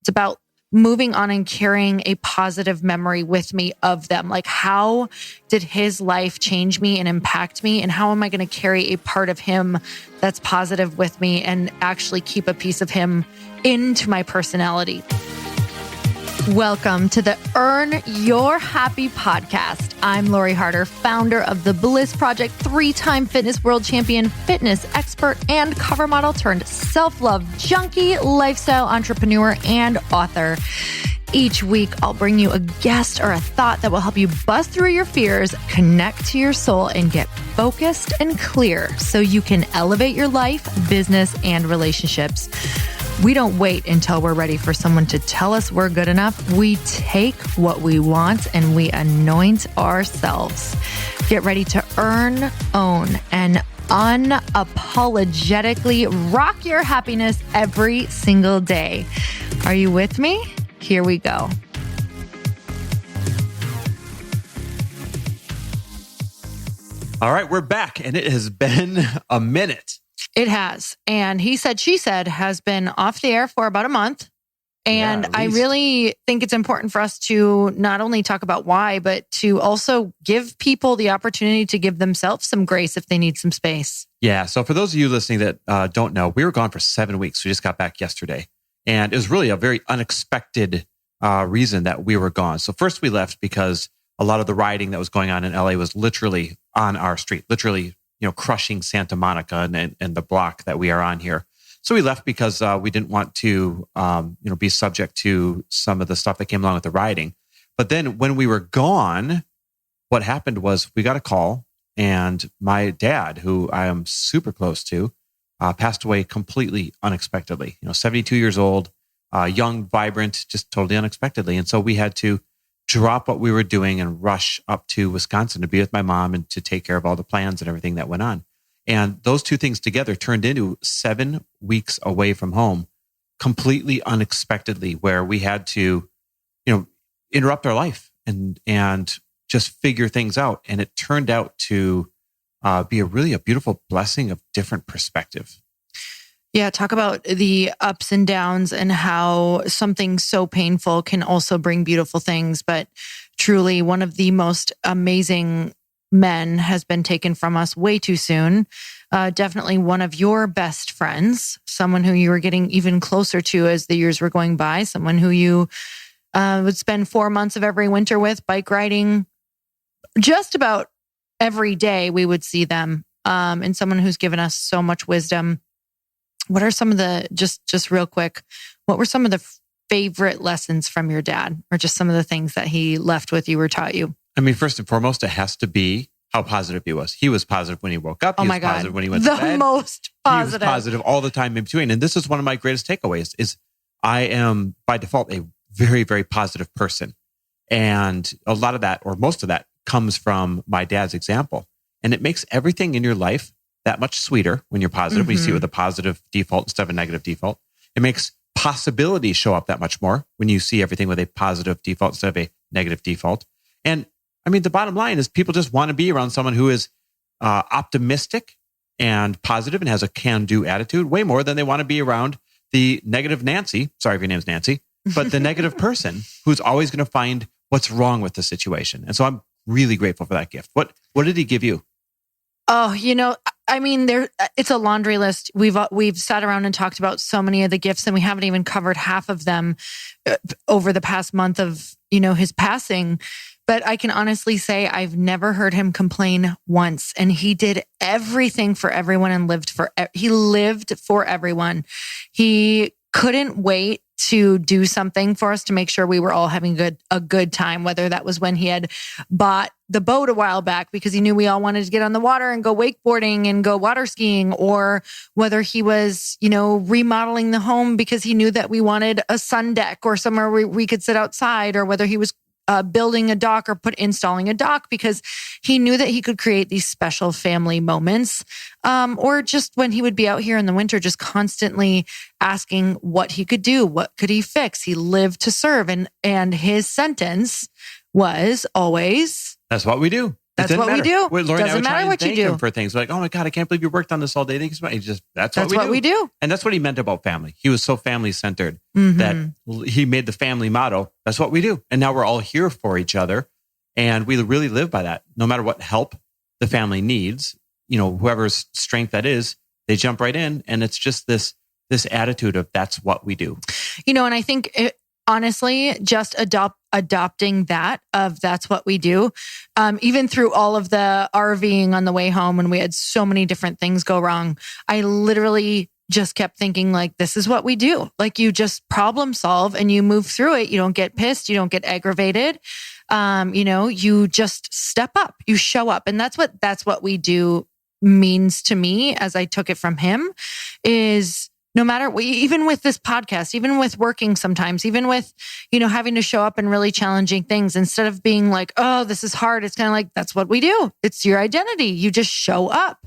It's about moving on and carrying a positive memory with me of them. Like, how did his life change me and impact me? And how am I going to carry a part of him that's positive with me and actually keep a piece of him into my personality? Welcome to the Earn Your Happy podcast. I'm Lori Harder, founder of The Bliss Project, 3-time fitness world champion, fitness expert, and cover model turned self-love junkie, lifestyle entrepreneur, and author. Each week, I'll bring you a guest or a thought that will help you bust through your fears, connect to your soul, and get focused and clear so you can elevate your life, business, and relationships. We don't wait until we're ready for someone to tell us we're good enough. We take what we want and we anoint ourselves. Get ready to earn, own, and unapologetically rock your happiness every single day. Are you with me? Here we go. All right, we're back, and it has been a minute. It has. And He Said, She Said has been off the air for about a month. And I really think it's important for us to not only talk about why, but to also give people the opportunity to give themselves some grace if they need some space. Yeah. So for those of you listening that don't know, we were gone for 7 weeks. We just got back yesterday. And it was really a very unexpected reason that we were gone. So first we left because a lot of the rioting that was going on in LA was literally on our street, literally, crushing Santa Monica and the block that we are on here. So we left because we didn't want to, be subject to some of the stuff that came along with the rioting. But then when we were gone, what happened was we got a call, and my dad, who I am super close to, passed away completely unexpectedly. 72 years old, young, vibrant, just totally unexpectedly. And so we had to drop what we were doing and rush up to Wisconsin to be with my mom and to take care of all the plans and everything that went on. And those two things together turned into 7 weeks away from home, completely unexpectedly, where we had to, interrupt our life and just figure things out. And it turned out to be a beautiful blessing of different perspective. Yeah, talk about the ups and downs and how something so painful can also bring beautiful things. But truly, one of the most amazing men has been taken from us way too soon. Definitely one of your best friends, someone who you were getting even closer to as the years were going by, someone who you would spend 4 months of every winter with, bike riding. Just about every day we would see them, and someone who's given us so much wisdom. What are some of the, just real quick, what were some of the favorite lessons from your dad, or just some of the things that he left with you or taught you? I mean, first and foremost, it has to be how positive he was. He was positive when he woke up. He was positive when he went to bed. The most positive. He was positive all the time in between. And this is one of my greatest takeaways is I am by default a very, very positive person. And a lot of that, or most of that, comes from my dad's example. And it makes everything in your life that much sweeter when you're positive, when you see it with a positive default instead of a negative default. It makes possibilities show up that much more when you see everything with a positive default instead of a negative default. And I mean, the bottom line is people just want to be around someone who is optimistic and positive and has a can-do attitude way more than they want to be around the negative Nancy. Sorry if your name's Nancy, but the negative person who's always going to find what's wrong with the situation. And so I'm really grateful for that gift. What did he give you? Oh, I mean, it's a laundry list. We've sat around and talked about so many of the gifts, and we haven't even covered half of them over the past month of, his passing. But I can honestly say I've never heard him complain once. And he did everything for everyone and he lived for everyone. He couldn't wait to do something for us to make sure we were all having a good time, whether that was when he had bought the boat a while back because he knew we all wanted to get on the water and go wakeboarding and go water skiing, or whether he was, remodeling the home because he knew that we wanted a sun deck or somewhere we could sit outside, or whether he was building a dock or installing a dock because he knew that he could create these special family moments. Or just when he would be out here in the winter, just constantly asking what he could do, what could he fix? He lived to serve. And his sentence was always, that's what we do. That's what we do. Lori and I Doesn't would try matter and what you thank him do. for things. Like, oh my God, I can't believe you worked on this all day. Thank you so much. That's what we do. And that's what he meant about family. He was so family centered Mm-hmm. that he made the family motto. That's what we do. And now we're all here for each other. And we really live by that. No matter what help the family needs, whoever's strength that is, they jump right in. And it's just this attitude of that's what we do. And I think honestly, just adopting that of that's what we do. Even through all of the RVing on the way home when we had so many different things go wrong, I literally just kept thinking like, this is what we do. Like you just problem solve and you move through it. You don't get pissed. You don't get aggravated. You just step up, you show up. And that's what we do means to me as I took it from him is no matter what, even with this podcast, even with working sometimes, even with, having to show up in really challenging things, instead of being like, oh, this is hard. It's kind of like, that's what we do. It's your identity. You just show up.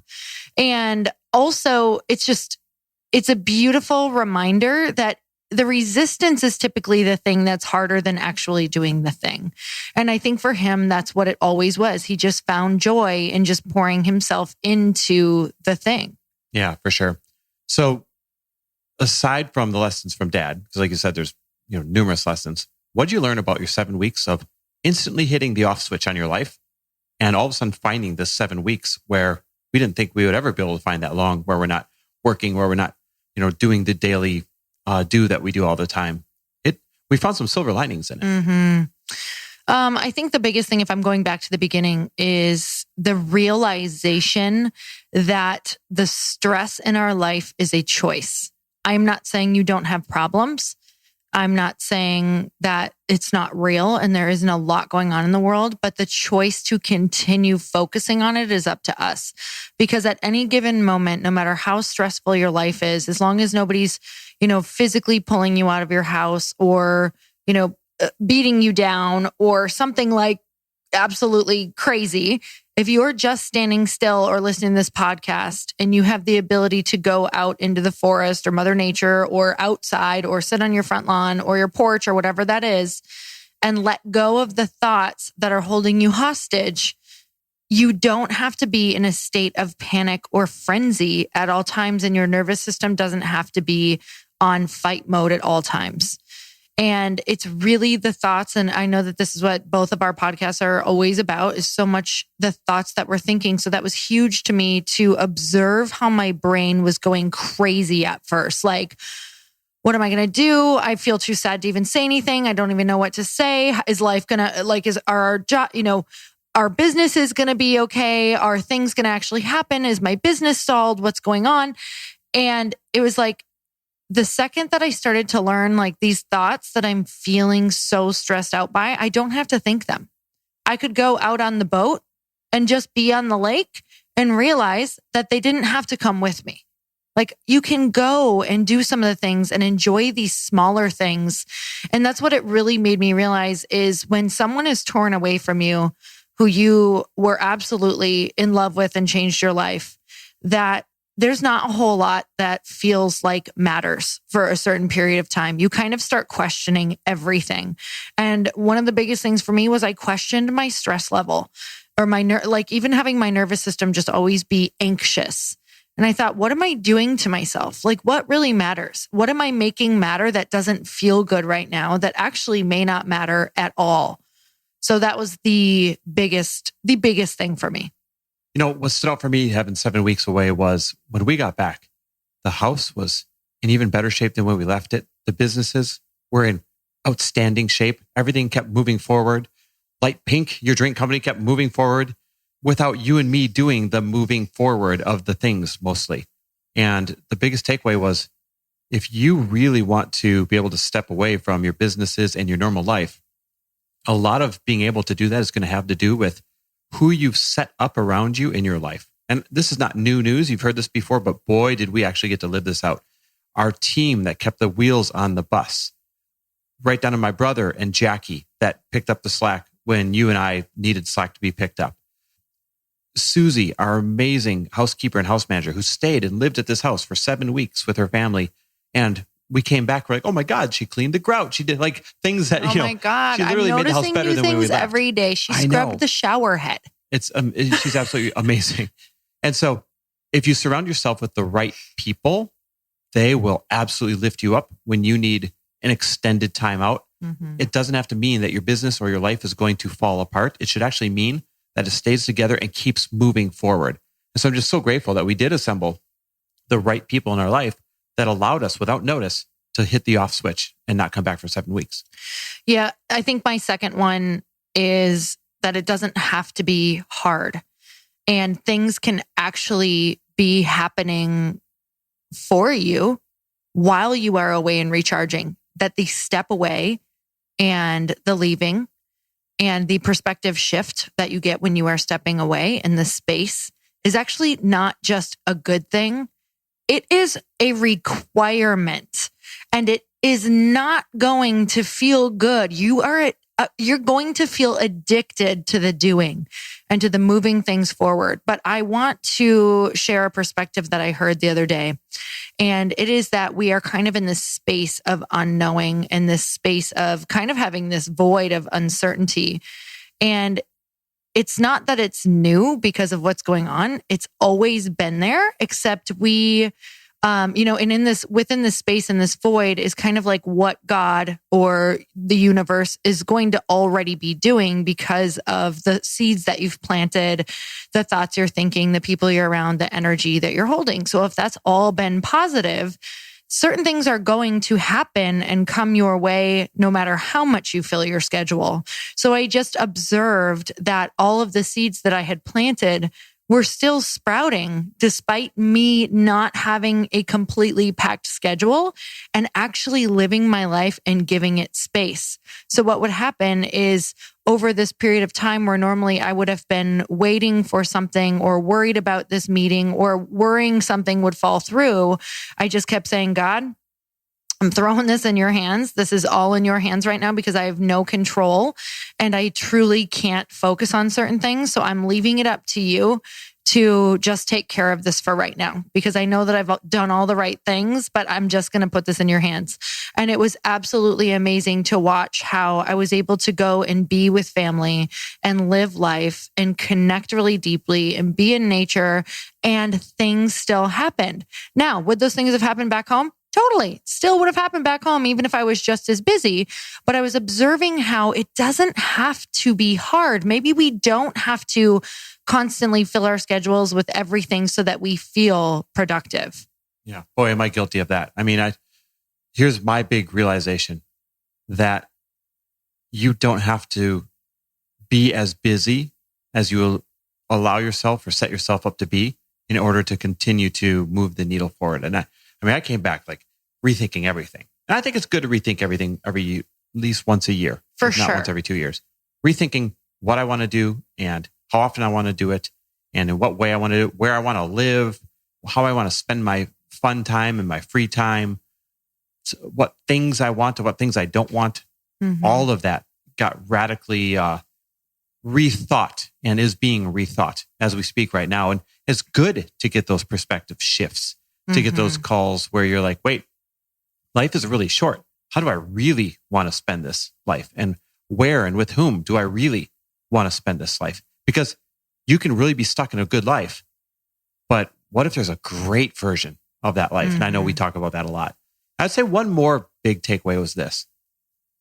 And also it's a beautiful reminder that the resistance is typically the thing that's harder than actually doing the thing. And I think for him, that's what it always was. He just found joy in just pouring himself into the thing. Yeah, for sure. So aside from the lessons from Dad, because like you said, there's numerous lessons. What did you learn about your 7 weeks of instantly hitting the off switch on your life and all of a sudden finding this 7 weeks where we didn't think we would ever be able to find that long, where we're not working, where we're not, doing the daily do that we do all the time. We found some silver linings in it. Mm-hmm. I think the biggest thing, if I'm going back to the beginning, is the realization that the stress in our life is a choice. I'm not saying you don't have problems. I'm not saying that it's not real and there isn't a lot going on in the world, but the choice to continue focusing on it is up to us. Because at any given moment, no matter how stressful your life is, as long as nobody's, physically pulling you out of your house or, beating you down or something like absolutely crazy, if you're just standing still or listening to this podcast and you have the ability to go out into the forest or Mother Nature or outside or sit on your front lawn or your porch or whatever that is and let go of the thoughts that are holding you hostage, you don't have to be in a state of panic or frenzy at all times, and your nervous system doesn't have to be on fight mode at all times. And it's really the thoughts. And I know that this is what both of our podcasts are always about, is so much the thoughts that we're thinking. So that was huge to me to observe how my brain was going crazy at first. Like, what am I going to do? I feel too sad to even say anything. I don't even know what to say. Is life going to, is our job, our business is going to be okay? Are things going to actually happen? Is my business stalled? What's going on? And it was like, the second that I started to learn these thoughts that I'm feeling so stressed out by, I don't have to think them. I could go out on the boat and just be on the lake and realize that they didn't have to come with me. You can go and do some of the things and enjoy these smaller things. And that's what it really made me realize is when someone is torn away from you, who you were absolutely in love with and changed your life, that there's not a whole lot that feels like matters for a certain period of time. You kind of start questioning everything. And one of the biggest things for me was I questioned my stress level or even having my nervous system just always be anxious. And I thought, what am I doing to myself? What really matters? What am I making matter that doesn't feel good right now that actually may not matter at all? So that was the biggest thing for me. What stood out for me having 7 weeks away was when we got back, the house was in even better shape than when we left it. The businesses were in outstanding shape. Everything kept moving forward. Light Pink, your drink company, kept moving forward without you and me doing the moving forward of the things mostly. And the biggest takeaway was, if you really want to be able to step away from your businesses and your normal life, a lot of being able to do that is going to have to do with who you've set up around you in your life. And this is not new news. You've heard this before, but boy, did we actually get to live this out. Our team that kept the wheels on the bus, right down to my brother and Jackie that picked up the slack when you and I needed slack to be picked up. Susie, our amazing housekeeper and house manager who stayed and lived at this house for 7 weeks with her family. And we came back, we're like, oh my God, she cleaned the grout. She did things that, oh my God, she literally I'm made the house noticing better new than when we things left. every day. She scrubbed the shower head. She's absolutely amazing. And so if you surround yourself with the right people, they will absolutely lift you up when you need an extended time out. Mm-hmm. It doesn't have to mean that your business or your life is going to fall apart. It should actually mean that it stays together and keeps moving forward. And so I'm just so grateful that we did assemble the right people in our life that allowed us without notice to hit the off switch and not come back for 7 weeks. Yeah, I think my second one is that it doesn't have to be hard, and things can actually be happening for you while you are away and recharging. That the step away and the leaving and the perspective shift that you get when you are stepping away in the space is actually not just a good thing. It is a requirement, and it is not going to feel good. You're going to feel addicted to the doing and to the moving things forward. But I want to share a perspective that I heard the other day. And it is that we are kind of in this space of unknowing and this space of kind of having this void of uncertainty. And it's not that it's new because of what's going on. It's always been there, except we, and within this space and this void is kind of like what God or the universe is going to already be doing because of the seeds that you've planted, the thoughts you're thinking, the people you're around, the energy that you're holding. So if that's all been positive, certain things are going to happen and come your way no matter how much you fill your schedule. So I just observed that all of the seeds that I had planted were still sprouting despite me not having a completely packed schedule and actually living my life and giving it space. So what would happen is over this period of time where normally I would have been waiting for something or worried about this meeting or worrying something would fall through, I just kept saying, God, I'm throwing this in your hands. This is all in your hands right now because I have no control and I truly can't focus on certain things. So I'm leaving it up to you to just take care of this for right now because I know that I've done all the right things, but I'm just going to put this in your hands. And it was absolutely amazing to watch how I was able to go and be with family and live life and connect really deeply and be in nature, and things still happened. Now, would those things have happened back home? Totally. Still would have happened back home, even if I was just as busy. But I was observing how it doesn't have to be hard. Maybe we don't have to constantly fill our schedules with everything so that we feel productive. Yeah. Boy, am I guilty of that. I mean, here's my big realization that you don't have to be as busy as you allow yourself or set yourself up to be in order to continue to move the needle forward. And I came back like rethinking everything. And I think it's good to rethink everything at least once a year. For sure. Not once every 2 years. Rethinking what I want to do and how often I want to do it and in what way I want to do it, where I want to live, how I want to spend my fun time and my free time, what things I want and what things I don't want. Mm-hmm. All of that got radically rethought and is being rethought as we speak right now. And it's good to get those perspective shifts, to get those calls where you're like, wait, life is really short. How do I really want to spend this life? And where and with whom do I really want to spend this life? Because you can really be stuck in a good life, but what if there's a great version of that life? And I know we talk about that a lot. I'd say one more big takeaway was this.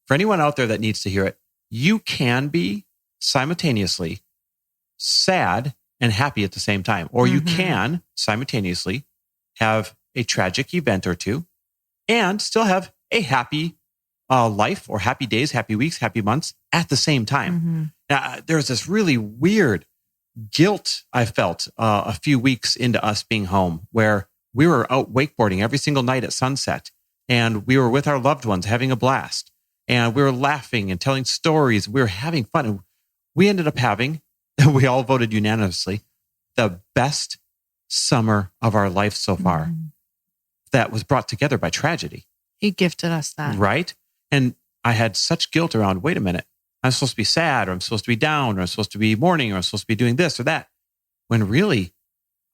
For anyone out there that needs to hear it, you can be simultaneously sad and happy at the same time, or you can simultaneously have a tragic event or two and still have a happy life or happy days, happy weeks, happy months at the same time. Now, there's this really weird guilt I felt a few weeks into us being home where we were out wakeboarding every single night at sunset and we were with our loved ones having a blast and we were laughing and telling stories. We were having fun. And we ended up having, we all voted unanimously, the best summer of our life so far that was brought together by tragedy. He gifted us that. Right? And I had such guilt around, wait a minute, I'm supposed to be sad or I'm supposed to be down or I'm supposed to be mourning or I'm supposed to be doing this or that. When really,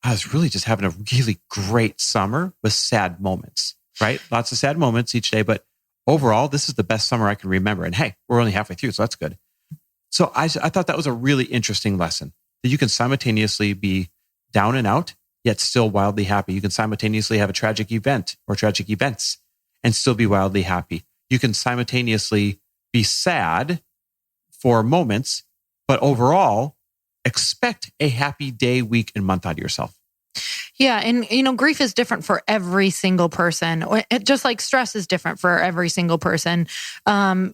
I was really just having a really great summer with sad moments, right? Lots of sad moments each day, but overall, this is the best summer I can remember. And hey, we're only halfway through, so that's good. So I thought that was a really interesting lesson. that you can simultaneously be down and out, yet still wildly happy. You can simultaneously have a tragic event or tragic events and still be wildly happy. You can simultaneously be sad for moments, but overall expect a happy day, week, and month out of yourself. Yeah. And, grief is different for every single person. Just like stress is different for every single person.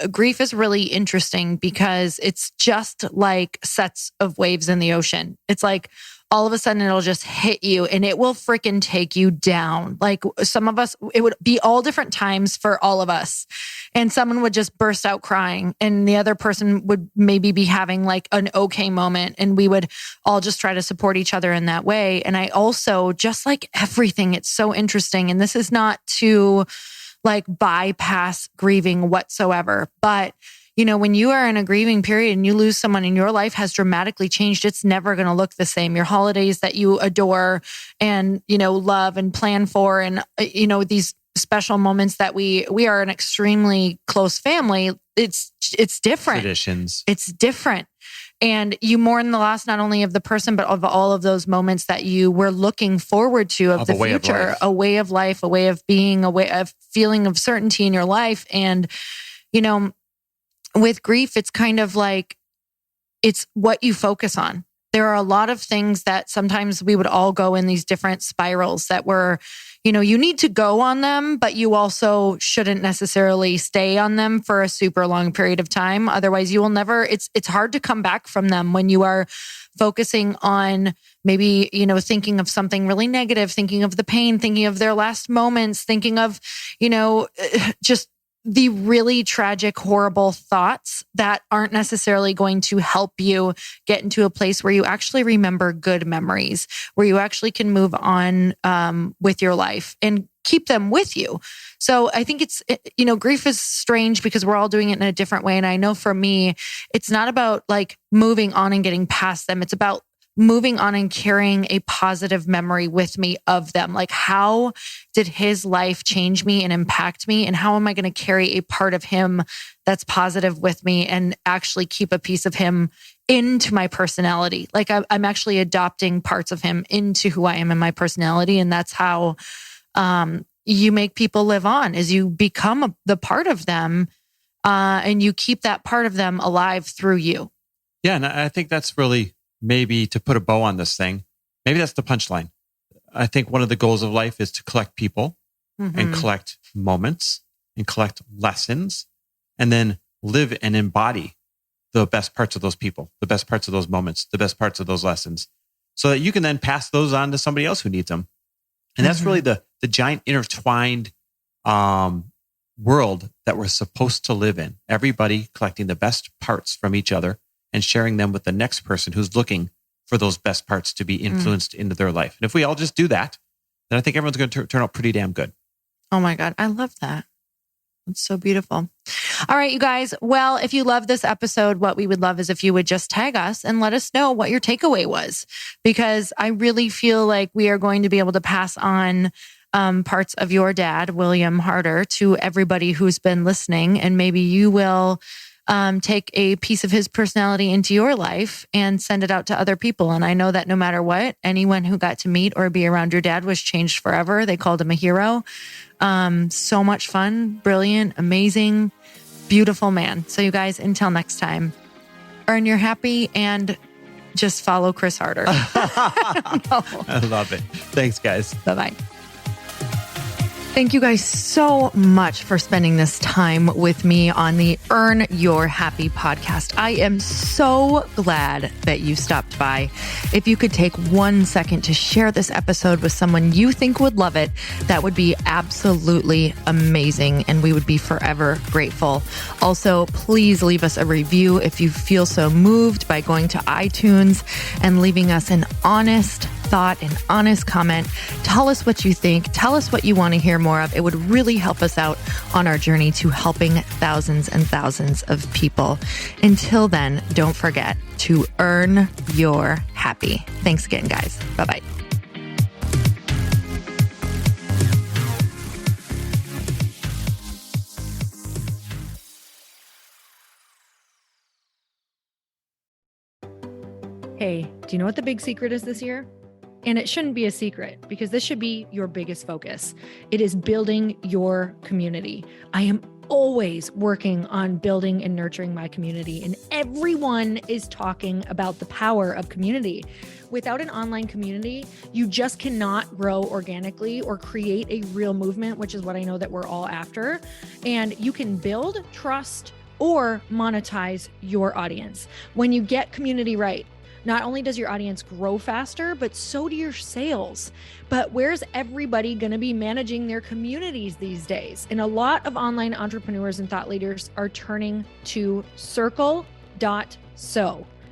Grief is really interesting because it's just like sets of waves in the ocean. It's like all of a sudden it'll just hit you and it will freaking take you down. Like some of us, it would be all different times for all of us. And someone would just burst out crying and the other person would maybe be having like an okay moment. And we would all just try to support each other in that way. And I also, just like everything, it's so interesting. And this is not to like bypass grieving whatsoever, but when you are in a grieving period and you lose someone and your life has dramatically changed, it's never going to look the same. Your holidays that you adore and, love and plan for, and, these special moments that we are an extremely close family. It's different. Traditions. It's different. And you mourn the loss, not only of the person, but of all of those moments that you were looking forward to of the future, a way of life, a way of being, a way of feeling of certainty in your life. And, with grief, it's kind of like, it's what you focus on. There are a lot of things that sometimes we would all go in these different spirals that were, you need to go on them, but you also shouldn't necessarily stay on them for a super long period of time. Otherwise you will never, it's hard to come back from them when you are focusing on maybe, thinking of something really negative, thinking of the pain, thinking of their last moments, thinking of, just the really tragic, horrible thoughts that aren't necessarily going to help you get into a place where you actually remember good memories, where you actually can move on with your life and keep them with you. So I think it's, grief is strange because we're all doing it in a different way. And I know for me, it's not about like moving on and getting past them. It's about moving on and carrying a positive memory with me of them. Like, how did his life change me and impact me? And how am I going to carry a part of him that's positive with me and actually keep a piece of him into my personality? Like I'm actually adopting parts of him into who I am in my personality. And that's how you make people live on, is you become the part of them and you keep that part of them alive through you. Yeah. And I think that's really, maybe to put a bow on this thing, maybe that's the punchline. I think one of the goals of life is to collect people and collect moments and collect lessons and then live and embody the best parts of those people, the best parts of those moments, the best parts of those lessons, so that you can then pass those on to somebody else who needs them. And that's really the giant intertwined world that we're supposed to live in. Everybody collecting the best parts from each other and sharing them with the next person who's looking for those best parts to be influenced into their life. And if we all just do that, then I think everyone's going to turn out pretty damn good. Oh my God. I love that. It's so beautiful. All right, you guys. Well, if you love this episode, what we would love is if you would just tag us and let us know what your takeaway was, because I really feel like we are going to be able to pass on parts of your dad, William Harder, to everybody who's been listening. And maybe you will take a piece of his personality into your life and send it out to other people. And I know that no matter what, anyone who got to meet or be around your dad was changed forever. They called him a hero. So much fun, brilliant, amazing, beautiful man. So you guys, until next time, earn your happy and just follow Chris Harder. No. I love it. Thanks, guys. Bye-bye. Thank you guys so much for spending this time with me on the Earn Your Happy podcast. I am so glad that you stopped by. If you could take 1 second to share this episode with someone you think would love it, that would be absolutely amazing, and we would be forever grateful. Also, please leave us a review if you feel so moved by going to iTunes and leaving us an honest thought, an honest comment. Tell us what you think. Tell us what you want to hear more of. It would really help us out on our journey to helping thousands and thousands of people. Until then, don't forget to earn your happy. Thanks again, guys. Bye-bye. Hey, do you know what the big secret is this year? And it shouldn't be a secret because this should be your biggest focus. It is building your community. I am always working on building and nurturing my community, and everyone is talking about the power of community. Without an online community, you just cannot grow organically or create a real movement, which is what I know that we're all after. And you can build trust or monetize your audience. When you get community right, not only does your audience grow faster, but so do your sales. But where's everybody going to be managing their communities these days? And a lot of online entrepreneurs and thought leaders are turning to Circle.so.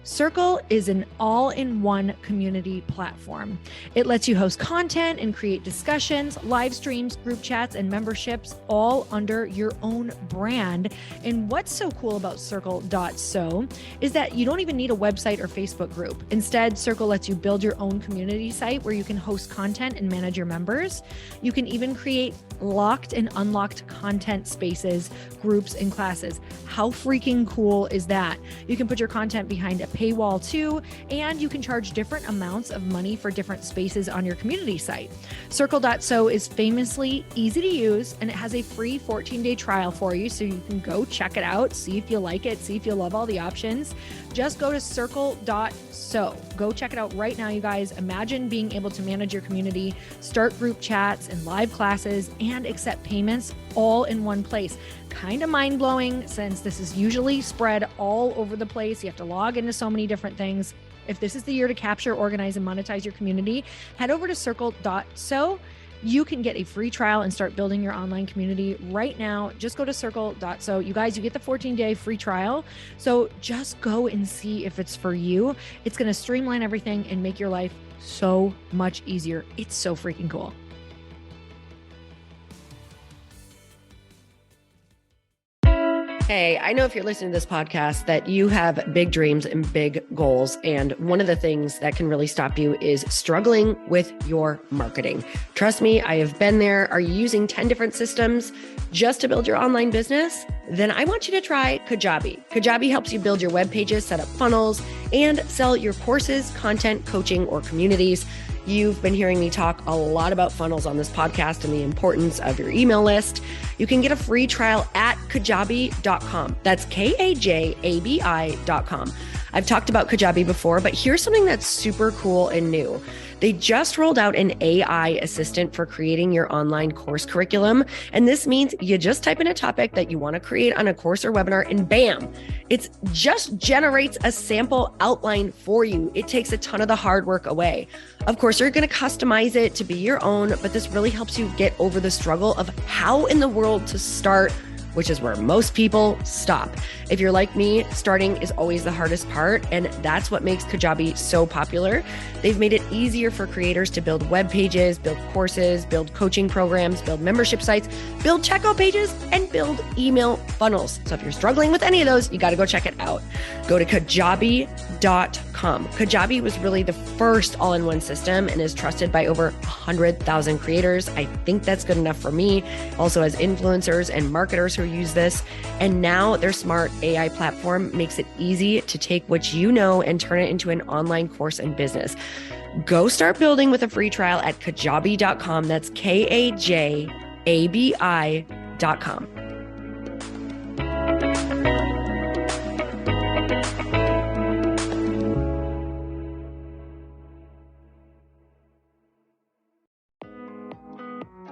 Circle is an all-in-one community platform. It lets you host content and create discussions, live streams, group chats, and memberships all under your own brand. And what's so cool about Circle.so is that you don't even need a website or Facebook group. Instead, Circle lets you build your own community site where you can host content and manage your members. You can even create locked and unlocked content spaces, groups, and classes. How freaking cool is that? You can put your content behind a paywall too, and you can charge different amounts of money for different spaces on your community site. Circle.so is famously easy to use, and it has a free 14-day trial for you, so you can go check it out, see if you like it, see if you love all the options. Just go to Circle.so. Go check it out right now, you guys. Imagine being able to manage your community, start group chats and live classes, and accept payments all in one place. Kind of mind-blowing since this is usually spread all over the place. You have to log into so many different things. If this is the year to capture, organize, and monetize your community, head over to Circle.so. You can get a free trial and start building your online community right now. Just go to Circle.so. You guys, you get the 14-day free trial. So just go and see if it's for you. It's going to streamline everything and make your life so much easier. It's so freaking cool. Hey, I know if you're listening to this podcast that you have big dreams and big goals. And one of the things that can really stop you is struggling with your marketing. Trust me, I have been there. Are you using 10 different systems just to build your online business? Then I want you to try Kajabi. Kajabi helps you build your web pages, set up funnels, and sell your courses, content, coaching, or communities. You've been hearing me talk a lot about funnels on this podcast and the importance of your email list. You can get a free trial at kajabi.com. That's Kajabi.com. I've talked about Kajabi before, but here's something that's super cool and new. They just rolled out an AI assistant for creating your online course curriculum. And this means you just type in a topic that you want to create on a course or webinar, and bam, it just generates a sample outline for you. It takes a ton of the hard work away. Of course, you're going to customize it to be your own, but this really helps you get over the struggle of how in the world to start, which is where most people stop. If you're like me, starting is always the hardest part, and that's what makes Kajabi so popular. They've made it easier for creators to build web pages, build courses, build coaching programs, build membership sites, build checkout pages, and build email funnels. So if you're struggling with any of those, you got to go check it out. Go to Kajabi.com. Kajabi was really the first all-in-one system and is trusted by over 100,000 creators. I think that's good enough for me. Also has influencers and marketers who use this. And now their smart AI platform makes it easy to take what you know and turn it into an online course and business. Go start building with a free trial at Kajabi.com. That's Kajabi.com.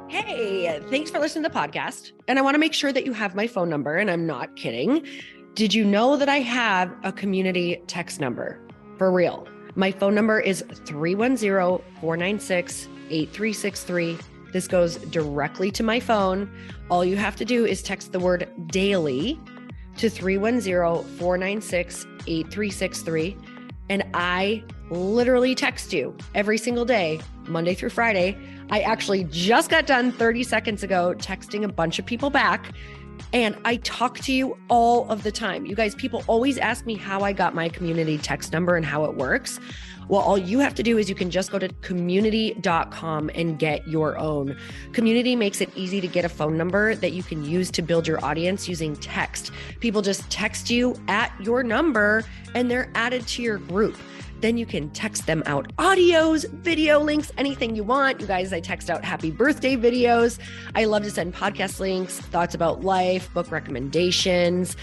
Hey, thanks for listening to the podcast. And I want to make sure that you have my phone number, and I'm not kidding. Did you know that I have a community text number? For real. My phone number is 310-496-8363. This goes directly to my phone. All you have to do is text the word daily to 310-496-8363. And I literally text you every single day, Monday through Friday. I actually just got done 30 seconds ago texting a bunch of people back, and I talk to you all of the time. You guys, people always ask me how I got my community text number and how it works. Well, all you have to do is you can just go to community.com and get your own. Community makes it easy to get a phone number that you can use to build your audience using text. People just text you at your number and they're added to your group. Then you can text them out audios, video links, anything you want. You guys, I text out happy birthday videos. I love to send podcast links, thoughts about life, book recommendations,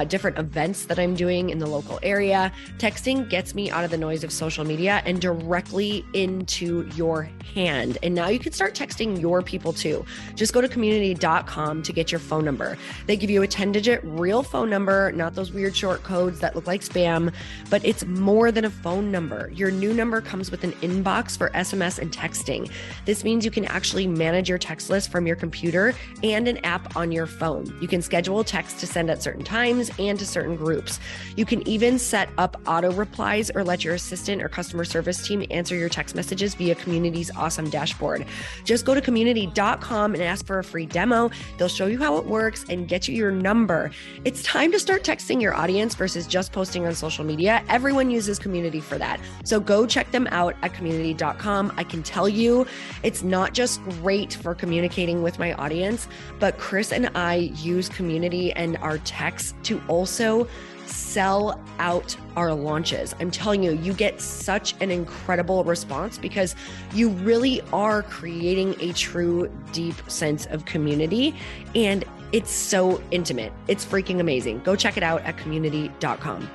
different events that I'm doing in the local area. Texting gets me out of the noise of social media and directly into your hand. And now you can start texting your people too. Just go to community.com to get your phone number. They give you a 10-digit real phone number, not those weird short codes that look like spam, but it's more than a phone number. Your new number comes with an inbox for SMS and texting. This means you can actually manage your text list from your computer and an app on your phone. You can schedule text to send at certain times and to certain groups. You can even set up auto replies or let your assistant or customer service team answer your text messages via Community's awesome dashboard. Just go to community.com and ask for a free demo. They'll show you how it works and get you your number. It's time to start texting your audience versus just posting on social media. Everyone uses Community for that. So go check them out at community.com. I can tell you it's not just great for communicating with my audience, but Chris and I use Community and our texts to also sell out our launches. I'm telling you, you get such an incredible response because you really are creating a true, deep sense of community. And it's so intimate. It's freaking amazing. Go check it out at community.com.